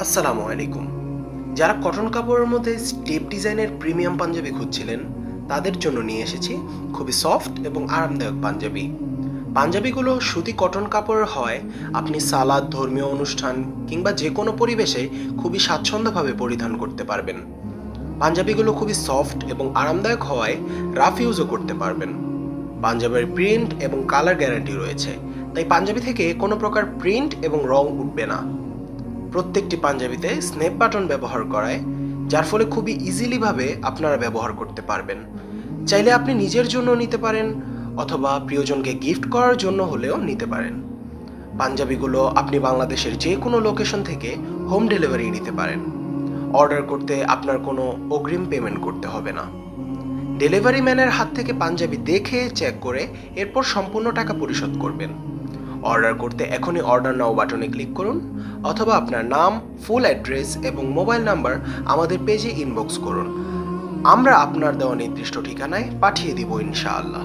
আসসালামু আলাইকুম। যারা কটন কাপড়ের মধ্যে স্টেপ ডিজাইনের প্রিমিয়াম পাঞ্জাবি খুঁজছিলেন, তাদের জন্য নিয়ে এসেছি খুবই সফট এবং আরামদায়ক পাঞ্জাবি। পাঞ্জাবিগুলো সুতি কটন কাপড়ের হয় আপনি সালাদ, ধর্মীয় অনুষ্ঠান কিংবা যে কোনো পরিবেশে খুবই স্বাচ্ছন্দ্যভাবে পরিধান করতে পারবেন। পাঞ্জাবিগুলো খুবই সফট এবং আরামদায়ক হওয়ায় রাফ ইউজও করতে পারবেন। পাঞ্জাবের প্রিন্ট এবং কালার গ্যারান্টি রয়েছে, তাই পাঞ্জাবি থেকে কোনো প্রকার প্রিন্ট এবং রং উঠবে না। প্রত্যেকটি পাঞ্জাবিতে স্ন্যাপ বাটন ব্যবহার করায়, যার ফলে খুবই ইজিলিভাবে আপনারা ব্যবহার করতে পারবেন। চাইলে আপনি নিজের জন্য নিতে পারেন অথবা প্রিয়জনকে গিফট করার জন্য হলেও নিতে পারেন। পাঞ্জাবিগুলো আপনি বাংলাদেশের যে কোনো লোকেশন থেকে হোম ডেলিভারি নিতে পারেন। অর্ডার করতে আপনার কোনো অগ্রিম পেমেন্ট করতে হবে না। ডেলিভারি ম্যানের হাত থেকে পাঞ্জাবি দেখে চেক করে এরপর সম্পূর্ণ টাকা পরিশোধ করবেন। অর্ডার করতে এখনই অর্ডার নাও বাটনে ক্লিক করুন অথবা আপনার নাম, ফুল অ্যাড্রেস এবং মোবাইল নাম্বার আমাদের পেজে ইনবক্স করুন। আমরা আপনার দেওয়া নির্দিষ্ট ঠিকানায় পাঠিয়ে দিব ইনশাআল্লাহ।